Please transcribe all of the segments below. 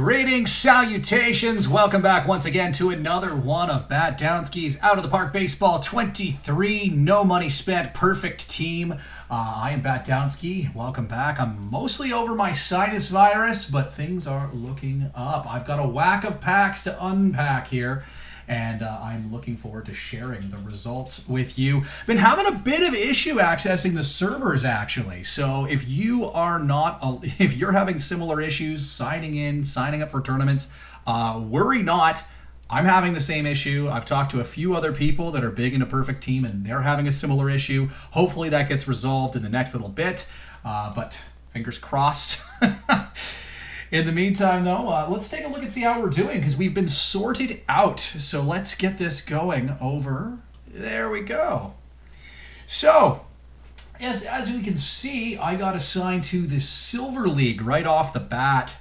Greetings, salutations, welcome back once again to another one of Batdownski's Out of the Park Baseball 23, no money spent, perfect team. I am Batdownski, welcome back. I'm mostly over my sinus virus, but things are looking up. I've got a whack of packs to unpack here, and I'm looking forward to sharing the results with you. Been having a bit of issue accessing the servers, actually. So if you're having similar issues signing up for tournaments, worry not. I'm having the same issue. I've talked to a few other people that are big into Perfect Team, and they're having a similar issue. Hopefully that gets resolved in the next little bit, but fingers crossed. In the meantime, though, let's take a look and see how we're doing, because we've been sorted out. So let's get this going over. There we go. So, as we can see, I got assigned to the Silver League right off the bat.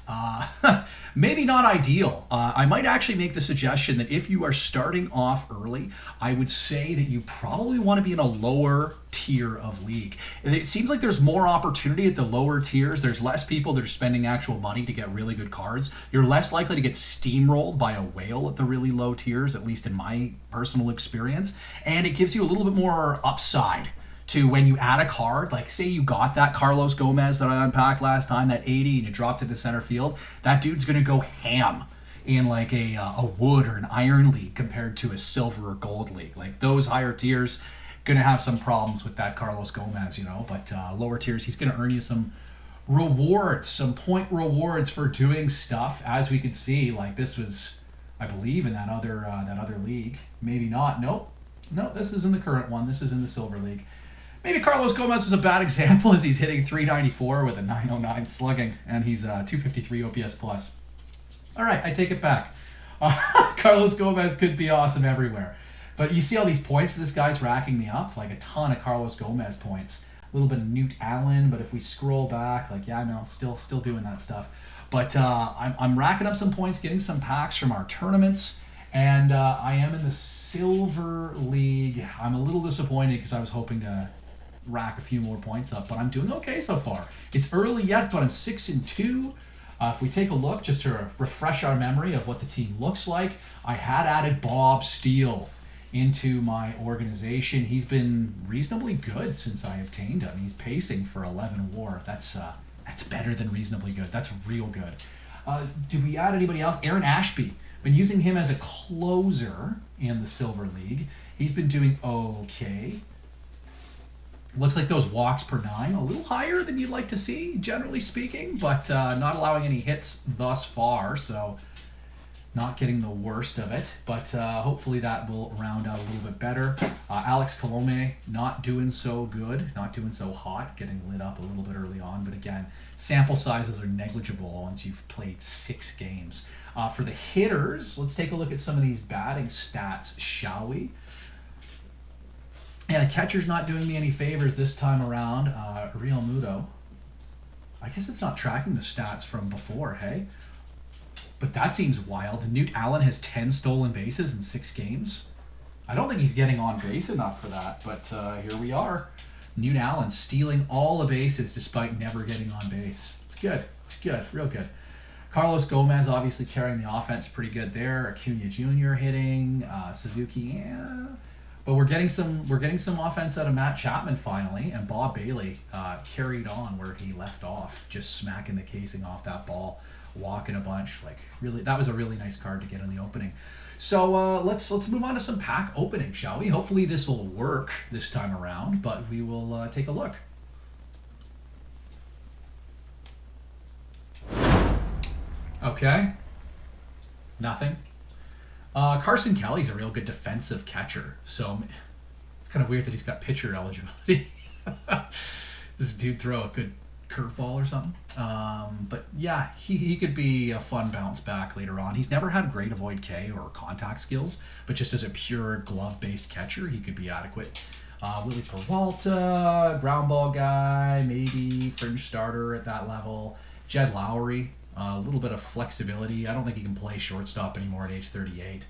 Maybe not ideal. I might actually make the suggestion that if you are starting off early, I would say that you probably want to be in a lower tier of league. It seems like there's more opportunity at the lower tiers. There's less people that are spending actual money to get really good cards. You're less likely to get steamrolled by a whale at the really low tiers, at least in my personal experience. And it gives you a little bit more upside to when you add a card, like say you got that Carlos Gomez that I unpacked last time, that 80, and you dropped it to center field, that dude's going to go ham in like a wood or an iron league compared to a silver or gold league. Like those higher tiers going to have some problems with that Carlos Gomez, but lower tiers, he's going to earn you some rewards, some point rewards for doing stuff. As we can see, like this was, I believe, in that other league. Maybe not. Nope. No, this is in the current one. This is in the Silver League. Maybe Carlos Gomez was a bad example, as he's hitting 394 with a 909 slugging, and he's 253 OPS plus. All right, I take it back. Carlos Gomez could be awesome everywhere. But you see all these points this guy's racking me up, like a ton of Carlos Gomez points. A little bit of Newt Allen, but if we scroll back, like, yeah, no, still doing that stuff. But I'm racking up some points, getting some packs from our tournaments, and I am in the Silver League. I'm a little disappointed because I was hoping to rack a few more points up, but I'm doing okay so far. It's early yet, but I'm 6-2. If we take a look, just to refresh our memory of what the team looks like, I had added Bob Steele into my organization. He's been reasonably good since I obtained him. He's pacing for 11 WAR. That's better than reasonably good. That's real good. Did we add anybody else? Aaron Ashby. Been using him as a closer in the Silver League. He's been doing okay. Looks like those walks per 9, a little higher than you'd like to see, generally speaking, but not allowing any hits thus far, so not getting the worst of it, but hopefully that will round out a little bit better. Alex Colome, not doing so good, not doing so hot, getting lit up a little bit early on, but again, sample sizes are negligible once you've played 6 games. For the hitters, let's take a look at some of these batting stats, shall we? Yeah, the catcher's not doing me any favors this time around. Real Muto. I guess it's not tracking the stats from before, hey? But that seems wild. Newt Allen has 10 stolen bases in 6 games. I don't think he's getting on base enough for that, but here we are. Newt Allen stealing all the bases despite never getting on base. It's good. It's good. Real good. Carlos Gomez obviously carrying the offense pretty good there. Acuna Jr. hitting. Suzuki, yeah. But we're getting some offense out of Matt Chapman finally, and Bob Bailey carried on where he left off, just smacking the casing off that ball, walking a bunch. Like really, that was a really nice card to get in the opening. So let's move on to some pack opening, shall we? Hopefully this will work this time around, but we will take a look. Okay, nothing. Carson Kelly's a real good defensive catcher, so it's kind of weird that he's got pitcher eligibility. Does this dude throw a good curveball or something? But yeah, he could be a fun bounce back later on. He's never had great avoid K or contact skills, but just as a pure glove-based catcher, he could be adequate. Willie Peralta, ground ball guy, maybe fringe starter at that level. Jed Lowry. A little bit of flexibility. I don't think he can play shortstop anymore at age 38.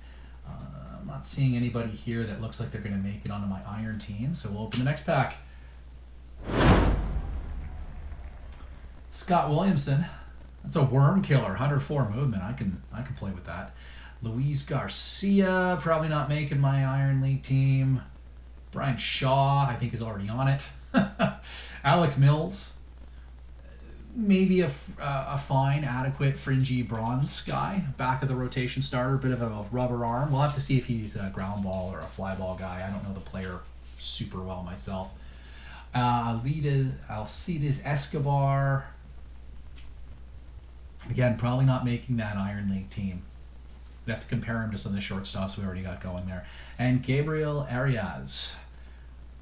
I'm not seeing anybody here that looks like they're going to make it onto my iron team, so we'll open the next pack. Scott Williamson, That's a worm killer, 104 movement. I can play with that. Luis Garcia, probably not making my Iron League team. Brian Shaw, I think, is already on it. Alec Mills, maybe a fine, adequate, fringy bronze guy. Back of the rotation starter, bit of a rubber arm. We'll have to see if he's a ground ball or a fly ball guy. I don't know the player super well myself. Alcides Escobar. Again, probably not making that Iron League team. We'd have to compare him to some of the shortstops we already got going there. And Gabriel Arias.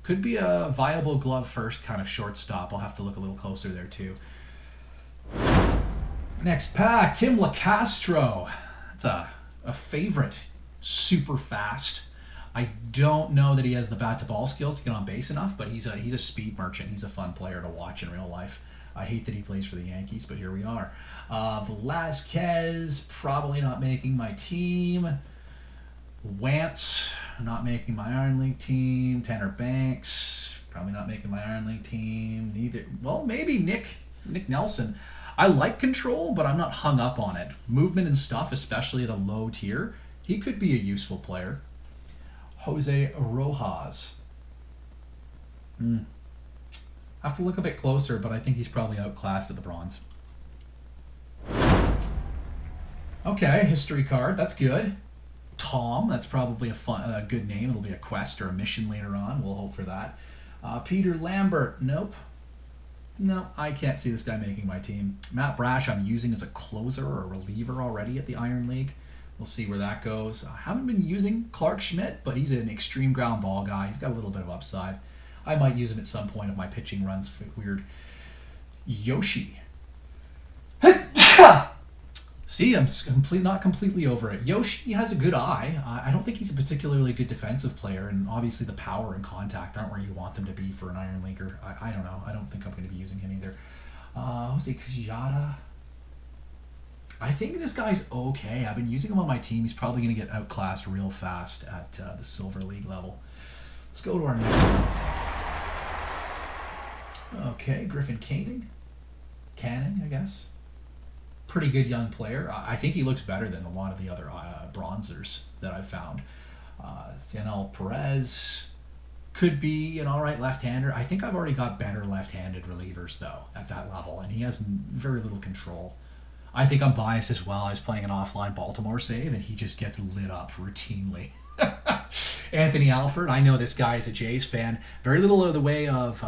Could be a viable glove first kind of shortstop. I'll have to look a little closer there too. Next pack, Tim Lecastro. That's a favorite. Super fast. I don't know that he has the bat to ball skills to get on base enough, but he's a speed merchant. He's a fun player to watch in real life. I hate that he plays for the Yankees, but here we are. Velasquez, probably not making my team. Wentz, not making my Iron League team. Tanner Banks, probably not making my Iron League team. Neither. Well, maybe Nick Nelson. I like control, but I'm not hung up on it. Movement and stuff, especially at a low tier, he could be a useful player. Jose Rojas. I have to look a bit closer, but I think he's probably outclassed at the bronze. Okay, history card. That's good. Tom, that's probably a good name. It'll be a quest or a mission later on. We'll hope for that. Peter Lambert. Nope. No, I can't see this guy making my team. Matt Brash, I'm using as a closer or a reliever already at the Iron League. We'll see where that goes. I haven't been using Clark Schmidt, but he's an extreme ground ball guy. He's got a little bit of upside. I might use him at some point if my pitching runs weird. Yoshi. See, I'm not completely over it. Yoshi has a good eye. I don't think he's a particularly good defensive player, and obviously the power and contact aren't where you want them to be for an Iron Leaguer. I don't know. I don't think I'm going to be using him either. Jose Kujata. I think this guy's okay. I've been using him on my team. He's probably going to get outclassed real fast at the Silver League level. Let's go to our next one. Okay, Griffin Canning, I guess. Pretty good young player. I think he looks better than a lot of the other bronzers that I've found. Cianel Perez could be an all right left-hander. I think I've already got better left-handed relievers, though, at that level, and he has very little control. I think I'm biased as well. I was playing an offline Baltimore save, and he just gets lit up routinely. Anthony Alford, I know this guy is a Jays fan. Very little of the way of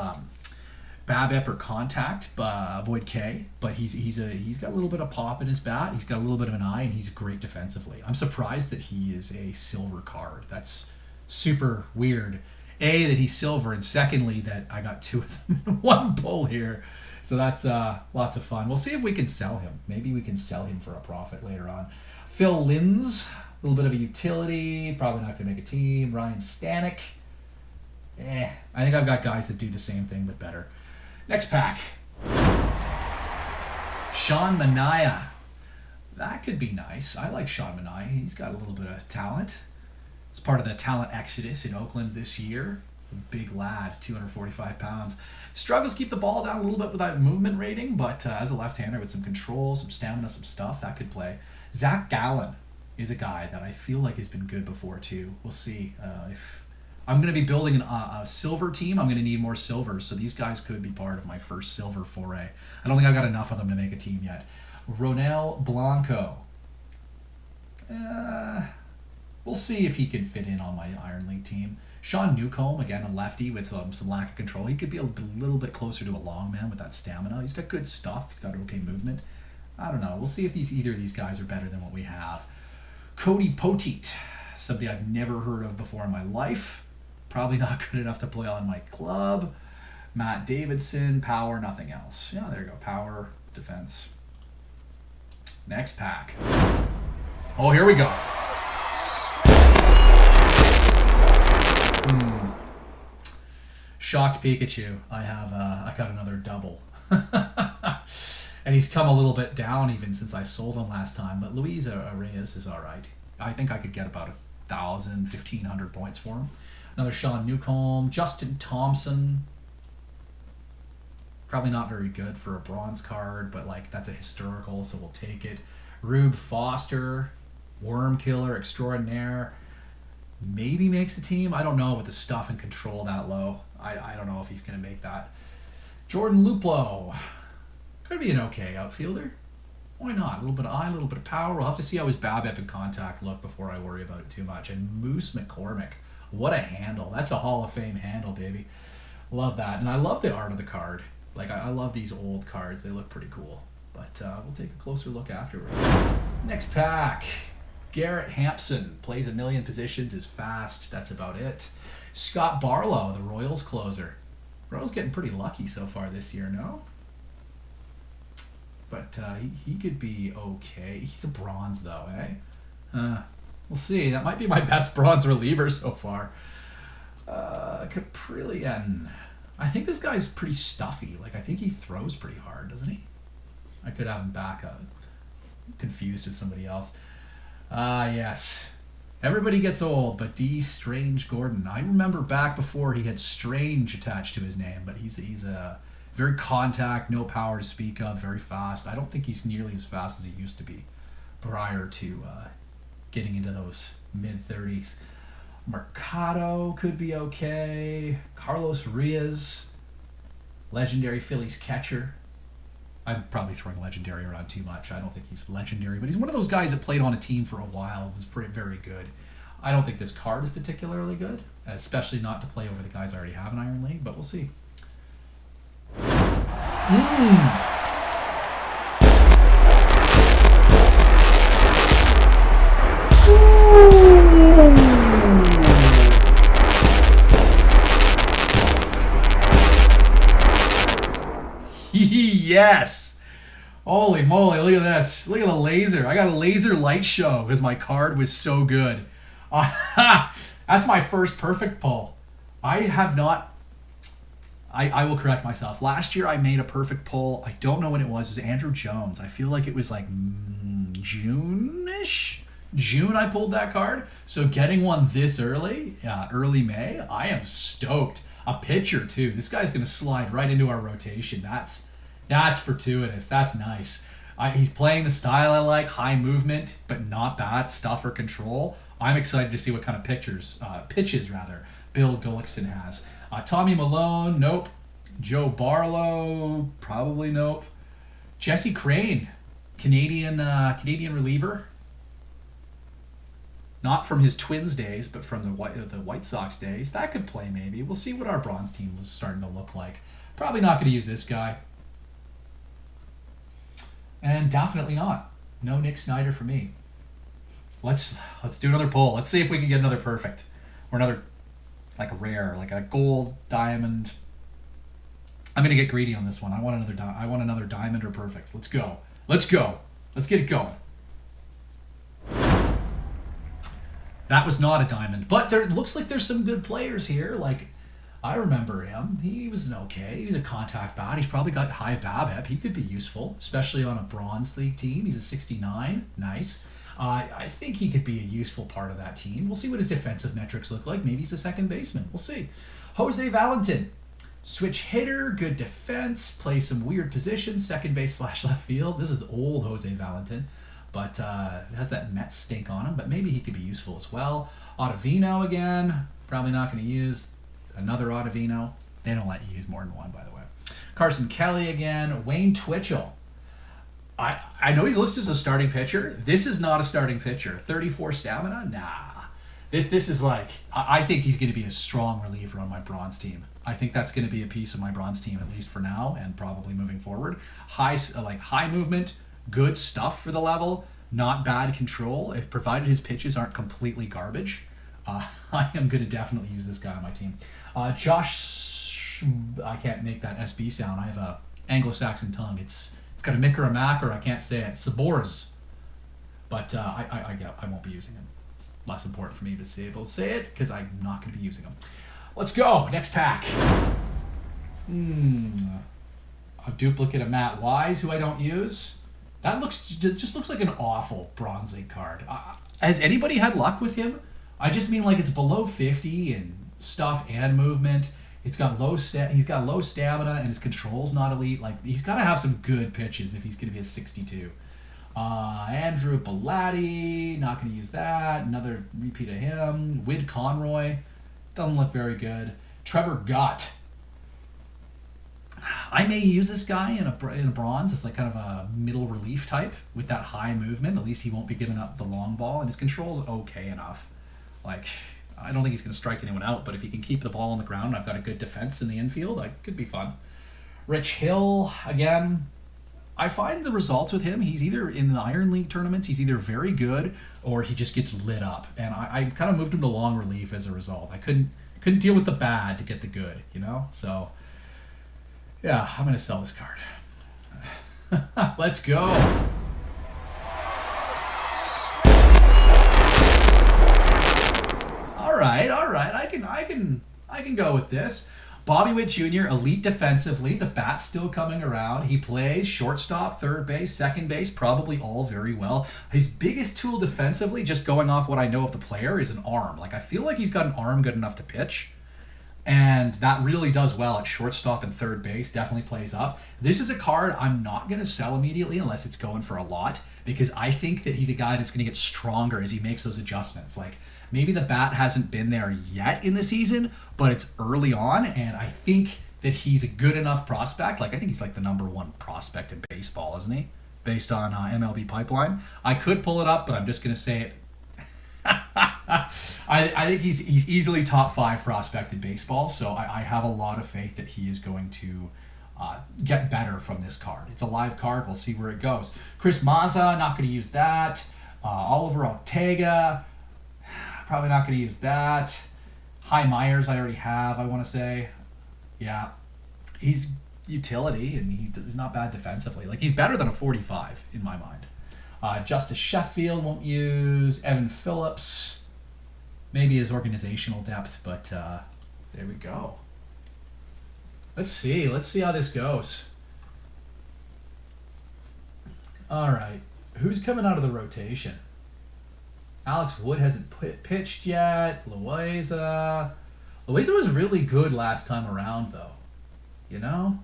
BABIP or contact, avoid K, but he's got a little bit of pop in his bat. He's got a little bit of an eye, and he's great defensively. I'm surprised that he is a silver card. That's super weird. A, that he's silver, and secondly, that I got two of them in one pull here. So that's lots of fun. We'll see if we can sell him. Maybe we can sell him for a profit later on. Phil Linz, a little bit of a utility, probably not going to make a team. Ryan Stanek. I think I've got guys that do the same thing, but better. Next pack. Sean Manaea. That could be nice. I like Sean Manaea. He's got a little bit of talent. It's part of the talent exodus in Oakland this year. Big lad, 245 pounds. Struggles to keep the ball down a little bit with that movement rating, but as a left-hander with some control, some stamina, some stuff, that could play. Zach Gallen is a guy that I feel like has been good before too. We'll see. If I'm going to be building a silver team, I'm going to need more silvers, so these guys could be part of my first silver foray. I don't think I've got enough of them to make a team yet. Ronel Blanco. We'll see if he can fit in on my Iron League team. Sean Newcomb, again, a lefty with some lack of control. He could be a little bit closer to a long man with that stamina. He's got good stuff. He's got okay movement. I don't know. We'll see if either of these guys are better than what we have. Cody Poteet, somebody I've never heard of before in my life. Probably not good enough to play on my club. Matt Davidson, power, nothing else. Yeah, there you go. Power, defense. Next pack. Oh, here we go. Shocked Pikachu. I got another double. And he's come a little bit down even since I sold him last time. But Luis Reyes is all right. I think I could get about 1,000, 1,500 points for him. Another Sean Newcomb. Justin Thompson. Probably not very good for a bronze card, but like that's a historical, so we'll take it. Rube Foster, Worm Killer Extraordinaire. Maybe makes the team. I don't know with the stuff and control that low. I don't know if he's going to make that. Jordan Luplow. Could be an okay outfielder. Why not? A little bit of eye, a little bit of power. We'll have to see how his BABIP and contact look before I worry about it too much. And Moose McCormick. What a handle. That's a Hall of Fame handle, baby. Love that. And I love the art of the card. Like, I love these old cards. They look pretty cool. But we'll take a closer look afterwards. Next pack. Garrett Hampson. Plays a million positions, is fast. That's about it. Scott Barlow, the Royals closer. Royals getting pretty lucky so far this year, no? But he could be okay. He's a bronze, though, eh? We'll see. That might be my best bronze reliever so far. Caprillion. I think this guy's pretty stuffy. Like, I think he throws pretty hard, doesn't he? I could have him back up. Confused with somebody else. Yes. Everybody gets old, but D. Strange Gordon. I remember back before he had Strange attached to his name, but he's a very contact, no power to speak of, very fast. I don't think he's nearly as fast as he used to be prior to getting into those mid-30s. Mercado could be okay. Carlos Rios, legendary Phillies catcher. I'm probably throwing legendary around too much. I don't think he's legendary, but he's one of those guys that played on a team for a while and was very good. I don't think this card is particularly good, especially not to play over the guys I already have in Iron League, but we'll see. Yes! Holy moly, look at this. Look at the laser. I got a laser light show because my card was so good. That's my first perfect pull. I have not... I will correct myself. Last year I made a perfect pull. I don't know when it was. It was Andrew Jones. I feel like it was like June-ish? June I pulled that card. So getting one this early, early May, I am stoked. A pitcher too. This guy's going to slide right into our rotation. That's fortuitous. That's nice. He's playing the style I like, high movement, but not bad stuff or control. I'm excited to see what kind of pitches Bill Gullickson has. Tommy Malone, nope. Joe Barlow, probably nope. Jesse Crane, Canadian reliever. Not from his Twins days, but from the White Sox days. That could play maybe. We'll see what our bronze team was starting to look like. Probably not going to use this guy. And definitely not. No Nick Snyder for me. Let's do another pull. Let's see if we can get another perfect. Or another, like a rare, like a gold, diamond. I'm going to get greedy on this one. I want another diamond or perfect. Let's go. Let's get it going. That was not a diamond, but it looks like there's some good players here. Like, I remember him. He was okay. He was a contact bat. He's probably got high BABIP. He could be useful, especially on a bronze league team. He's a 69. Nice. I think he could be a useful part of that team. We'll see what his defensive metrics look like. Maybe he's a second baseman. We'll see. Jose Valentin. Switch hitter, good defense, plays some weird positions, second base / left field. This is old Jose Valentin, but has that Mets stink on him, but maybe he could be useful as well. Ottavino again, probably not going to use another Ottavino. They don't let you use more than one, by the way. Carson Kelly again. Wayne Twitchell. I know he's listed as a starting pitcher. This is not a starting pitcher. 34 stamina? Nah. This is like, I think he's going to be a strong reliever on my bronze team. I think that's going to be a piece of my bronze team, at least for now, and probably moving forward. High movement, good stuff for the level, not bad control, if provided his pitches aren't completely garbage. I am going to definitely use this guy on my team. Josh, I can't make that SB sound. I have a Anglo-Saxon tongue. It's got a mick or a mac, or I can't say it. Sabors. But I won't be using him. It's less important for me to be able to say it because I'm not going to be using them. Let's go. Next pack. A duplicate of Matt Wise, who I don't use. That just looks like an awful Bronze League card. Has anybody had luck with him? I just mean like it's below 50 and stuff and movement. He's got low stamina, and his control's not elite. Like, he's got to have some good pitches if he's going to be a 62. Andrew Pillatti, not going to use that. Another repeat of him. Wid Conroy, doesn't look very good. Trevor Gott. I may use this guy in a bronze as like kind of a middle relief type with that high movement. At least he won't be giving up the long ball, and his control's okay enough. Like, I don't think he's going to strike anyone out, but if he can keep the ball on the ground, I've got a good defense in the infield, like, could be fun. Rich Hill, again, I find the results with him, he's either in the Iron League tournaments, he's either very good or he just gets lit up. And I kind of moved him to long relief as a result. I couldn't deal with the bad to get the good, you know? So, yeah, I'm going to sell this card. Let's go. All right. I can go with this. Bobby Witt Jr., elite defensively. The bat's still coming around. He plays shortstop, third base, second base, probably all very well. His biggest tool defensively, just going off what I know of the player, is an arm. Like, I feel like he's got an arm good enough to pitch. And that really does well at shortstop and third base. Definitely plays up. This is a card I'm not going to sell immediately unless it's going for a lot, because I think that he's a guy that's going to get stronger as he makes those adjustments. Like, maybe the bat hasn't been there yet in the season, but it's early on, and I think that he's a good enough prospect. Like, I think he's like the #1 prospect in baseball, isn't he? Based on MLB Pipeline. I could pull it up, but I'm just going to say it. I think he's easily top 5 prospect in baseball, so I have a lot of faith that he is going to get better from this card. It's a live card. We'll see where it goes. Chris Mazza, not going to use that. Oliver Ortega, probably not going to use that. Hy Myers, I already have, I want to say. Yeah, he's utility, and he's not bad defensively. Like, he's better than a 45 in my mind. Justice Sheffield won't use. Evan Phillips, maybe his organizational depth, but there we go. Let's see how this goes. All right, who's coming out of the rotation? Alex Wood hasn't pitched yet. Loaiza was really good last time around, though. You know?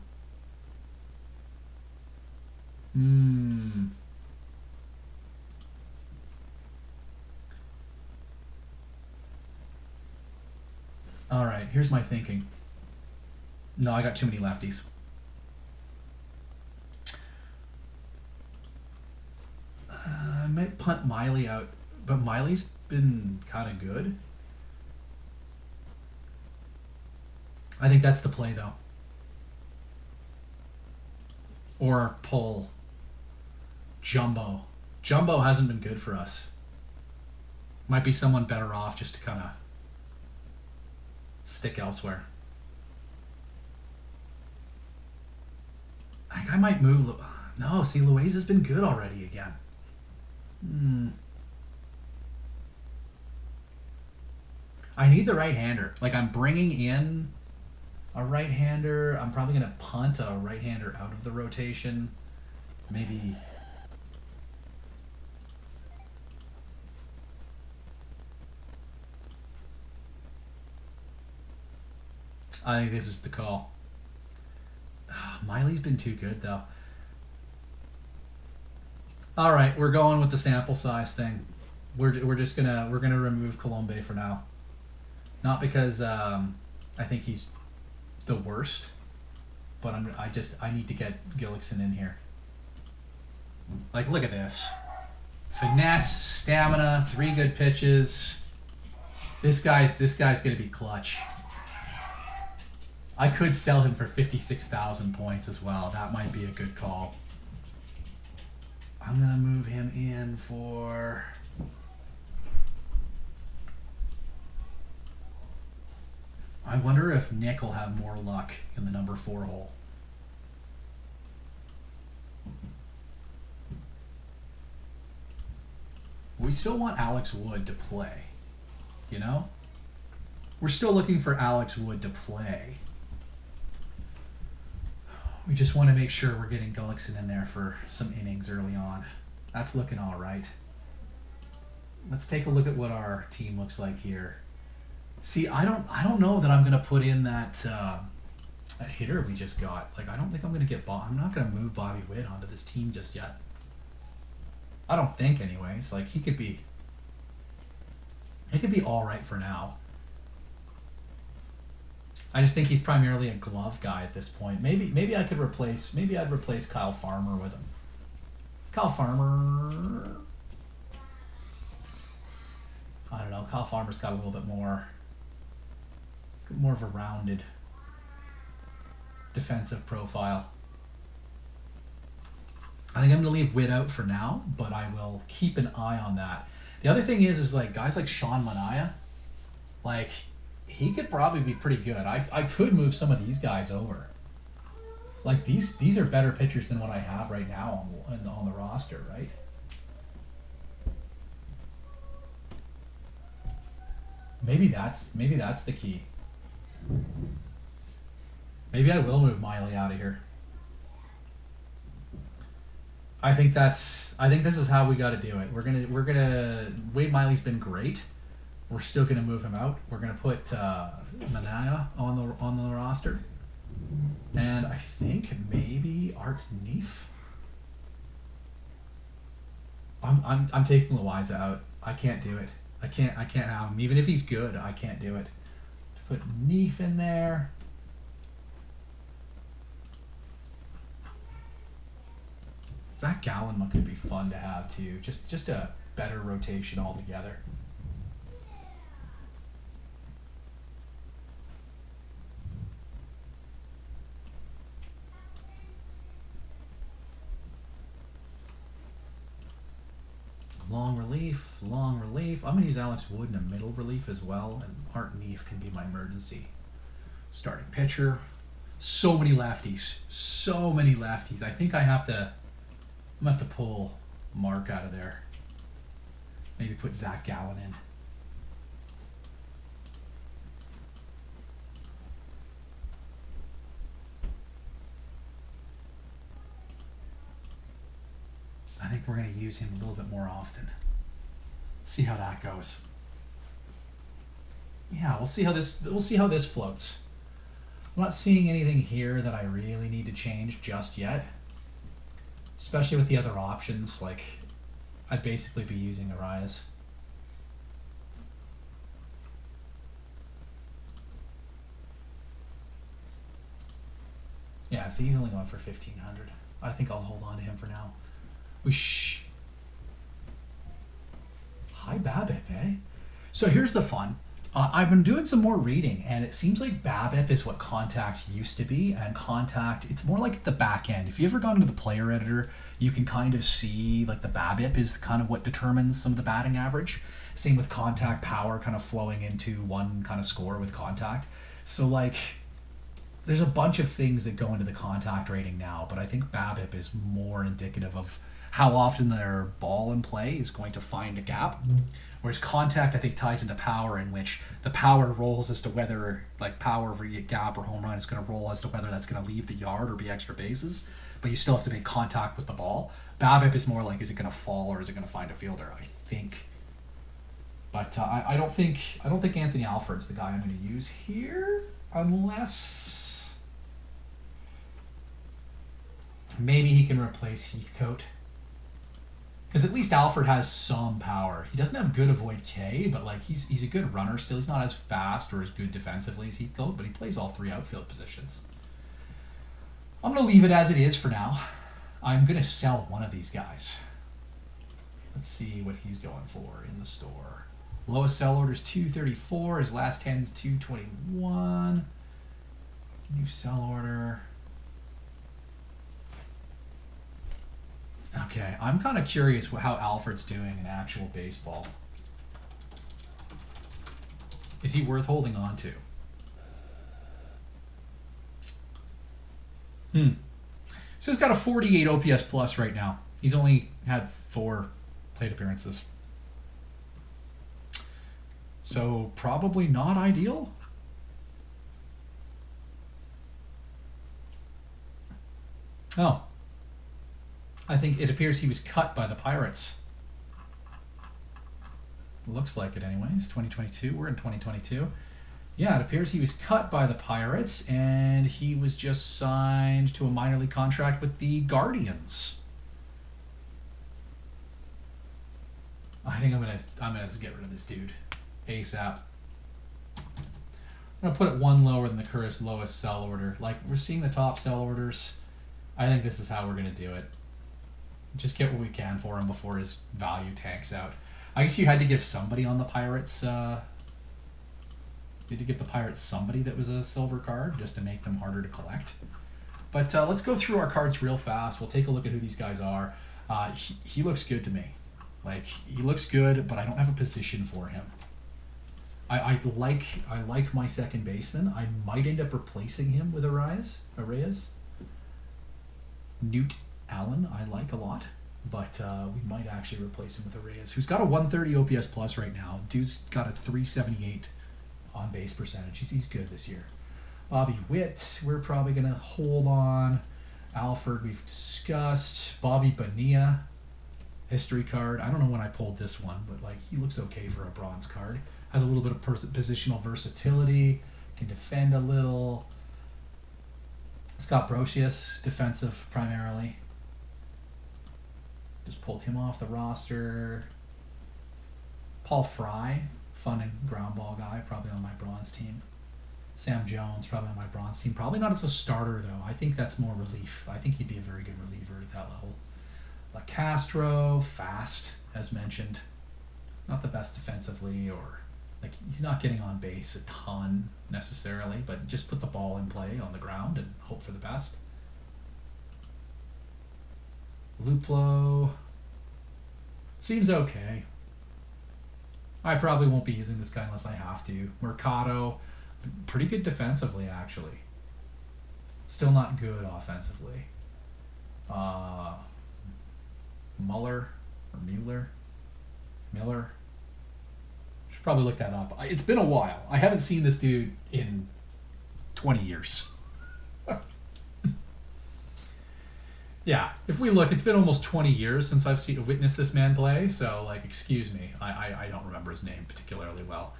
All right, here's my thinking. No, I got too many lefties. I might punt Miley out, but Miley's been kind of good. I think that's the play, though. Or pull Jumbo. Jumbo hasn't been good for us. Might be someone better off just to kind of stick elsewhere. I think I might move. No, see, Loaiza's been good already again. I need the right-hander. Like, I'm bringing in a right-hander. I'm probably going to punt a right-hander out of the rotation. Maybe. I think this is the call. Miley's been too good, though. All right, we're going with the sample size thing. We're gonna remove Colombe for now. Not because I think he's the worst, but I need to get Gillickson in here. Like, look at this. Finesse, stamina, 3 good pitches. This guy's gonna be clutch. I could sell him for 56,000 points as well. That might be a good call. I'm going to move him in for... I wonder if Nick will have more luck in the number 4 hole. We still want Alex Wood to play, you know? We're still looking for Alex Wood to play. We just want to make sure we're getting Gullickson in there for some innings early on. That's looking all right. Let's take a look at what our team looks like here. See, I don't know that I'm gonna put in that that hitter we just got. Like, I don't think I'm gonna get I'm not gonna move Bobby Witt onto this team just yet. I don't think, anyways. Like, he could be all right for now. I just think he's primarily a glove guy at this point. Maybe I'd replace Kyle Farmer with him. Kyle Farmer, I don't know. Kyle Farmer's got a little bit more of a rounded defensive profile. I think I'm going to leave Witt out for now, but I will keep an eye on that. The other thing is like guys like Sean Manaea, like, he could probably be pretty good. I could move some of these guys over. Like, these are better pitchers than what I have right now on the roster, right? Maybe that's the key. Maybe I will move Miley out of here. I think this is how we got to do it. We're gonna Wade Miley's been great. We're still gonna move him out. We're gonna put Manaea on the roster, and I think maybe Art Neef. I'm taking Loiza out. I can't do it. I can't have him. Even if he's good, I can't do it. Put Neef in there. Zach Gallen could be fun to have too. Just a better rotation altogether. Long relief. I'm going to use Alex Wood in a middle relief as well, and Art Neef can be my emergency starting pitcher. So many lefties. I think I'm going to have to pull Mark out of there. Maybe put Zach Gallen in. I think we're going to use him a little bit more often. See how that goes. Yeah, we'll see how this floats. I'm not seeing anything here that I really need to change just yet. Especially with the other options, like, I'd basically be using Arias. Yeah, so he's only going for 1,500. I think I'll hold on to him for now. High BABIP, eh? So here's the fun. I've been doing some more reading, and it seems like BABIP is what contact used to be, and contact, it's more like the back end. If you ever gone into the player editor, you can kind of see like the BABIP is kind of what determines some of the batting average. Same with contact power kind of flowing into one kind of score with contact. So like, there's a bunch of things that go into the contact rating now, but I think BABIP is more indicative of how often their ball in play is going to find a gap. Whereas contact, I think, ties into power, in which the power rolls as to whether, like, power over a gap or home run is going to roll as to whether that's going to leave the yard or be extra bases. But you still have to make contact with the ball. BABIP is more like, is it going to fall or is it going to find a fielder, I think. But I don't think Anthony Alford's the guy I'm going to use here, unless maybe he can replace Heathcote. Because at least Alford has some power. He doesn't have good avoid K, but like he's a good runner still. He's not as fast or as good defensively as Heathcote, but he plays all three outfield positions. I'm going to leave it as it is for now. I'm going to sell one of these guys. Let's see what he's going for in the store. Lowest sell order is 234. His last 10 is 221. New sell order. Okay, I'm kind of curious how Alford's doing in actual baseball. Is he worth holding on to? So he's got a 48 OPS plus right now. He's only had 4 plate appearances. So probably not ideal. Oh. I think it appears he was cut by the Pirates. Looks like it anyways. 2022. We're in 2022. Yeah, it appears he was cut by the Pirates, and he was just signed to a minor league contract with the Guardians. I think I'm gonna just get rid of this dude ASAP. I'm gonna put it one lower than the current lowest sell order. Like, we're seeing the top sell orders. I think this is how we're gonna do it. Just get what we can for him before his value tanks out. I guess you had to give somebody on the Pirates. You had to give the Pirates somebody that was a silver card just to make them harder to collect. But let's go through our cards real fast. We'll take a look at who these guys are. He looks good to me. Like, he looks good, but I don't have a position for him. I like my second baseman. I might end up replacing him with Arraez. Newt Allen I like a lot, but we might actually replace him with Arraez, who's got a 130 OPS plus right now. Dude's got a 378 on base percentage. He's good this year. Bobby Witt, we're probably going to hold on. Alford, we've discussed. Bobby Bonilla, history card. I don't know when I pulled this one, but like, he looks okay for a bronze card. Has a little bit of positional versatility, can defend a little. Scott Brocious, defensive primarily. Just pulled him off the roster. Paul Frye, fun and ground ball guy, probably on my bronze team. Sam Jones, probably on my bronze team. Probably not as a starter, though. I think that's more relief. I think he'd be a very good reliever at that level. Lecastro, fast, as mentioned. Not the best defensively, or like, he's not getting on base a ton necessarily, but just put the ball in play on the ground and hope for the best. Luplo seems okay. I probably won't be using this guy unless I have to. Mercado, pretty good defensively, actually. Still not good offensively. Miller. Should probably look that up. It's been a while. I haven't seen this dude in 20 years. Yeah, if we look, it's been almost 20 years since I've witnessed this man play, so, like, excuse me. I don't remember his name particularly well.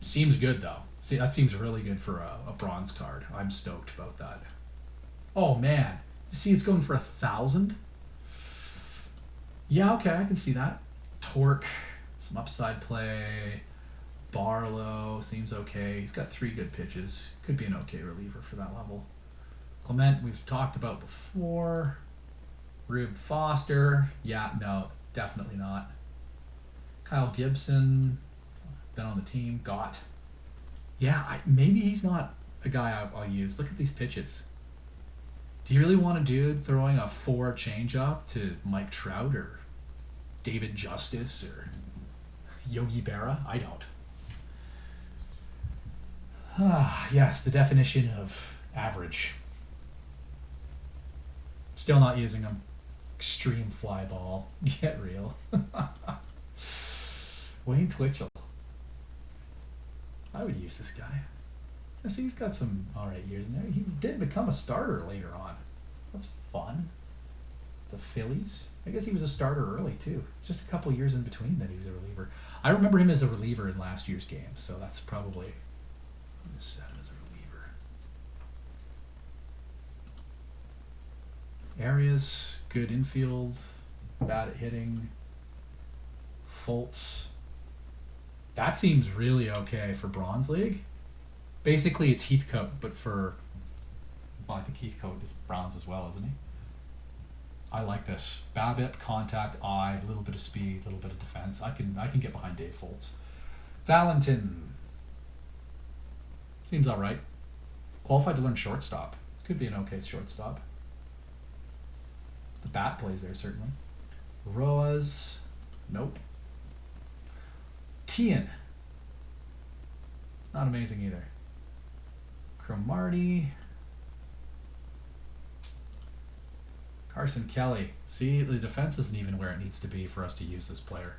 Seems good, though. See, that seems really good for a bronze card. I'm stoked about that. Oh, man. See, it's going for 1,000? Yeah, okay, I can see that. Torque, some upside play. Barlow seems okay. He's got 3 good pitches. Could be an okay reliever for that level. Clement, we've talked about before. Rube Foster, yeah, no, definitely not. Kyle Gibson, been on the team. Gott, yeah, maybe he's not a guy I'll use. Look at these pitches. Do you really want a dude throwing a 4 changeup to Mike Trout or David Justice or Yogi Berra? I don't. Yes, the definition of average. Still not using them. Extreme fly ball. Get real. Wayne Twitchell. I would use this guy. I see he's got some alright years in there. He did become a starter later on. That's fun. The Phillies. I guess he was a starter early too. It's just a couple years in between that he was a reliever. I remember him as a reliever in last year's game, so that's probably, I'm going to set him as a reliever. Arias, good infield, bad at hitting. Fultz. That seems really okay for Bronze League. Basically, it's Heathcote, but for... Well, I think Heathcote is bronze as well, isn't he? I like this. BABIP, contact, eye, a little bit of speed, a little bit of defense. I can get behind Dave Fultz. Valentin. Seems all right. Qualified to learn shortstop. Could be an okay shortstop. The bat plays there, certainly. Roas. Nope. Tian. Not amazing either. Cromartie. Carson Kelly. See, the defense isn't even where it needs to be for us to use this player.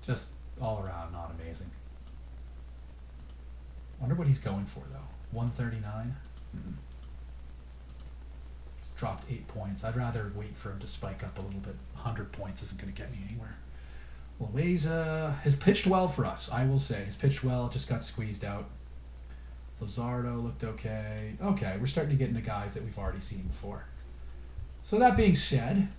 Just all around not amazing. Wonder what he's going for, though. 139? He's dropped 8 points. I'd rather wait for him to spike up a little bit. 100 points isn't going to get me anywhere. Loaiza has pitched well for us, I will say. He's pitched well, just got squeezed out. Luzardo looked okay. Okay, we're starting to get into guys that we've already seen before. So that being said,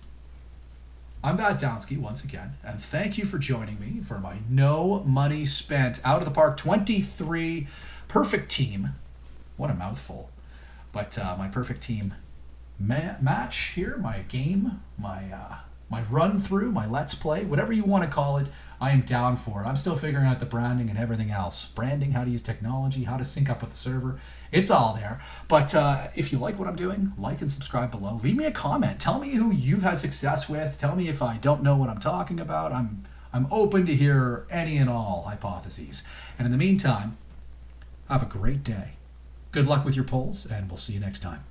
I'm Batdownski once again, and thank you for joining me for my no money spent out of the park 23 perfect team. What a mouthful. But my perfect team match here, my game, my run through, my let's play, whatever you want to call it, I am down for it. I'm still figuring out the branding and everything else. Branding, how to use technology, how to sync up with the server. It's all there. But if you like what I'm doing, like and subscribe below. Leave me a comment. Tell me who you've had success with. Tell me if I don't know what I'm talking about. I'm open to hear any and all hypotheses. And in the meantime, have a great day. Good luck with your polls, and we'll see you next time.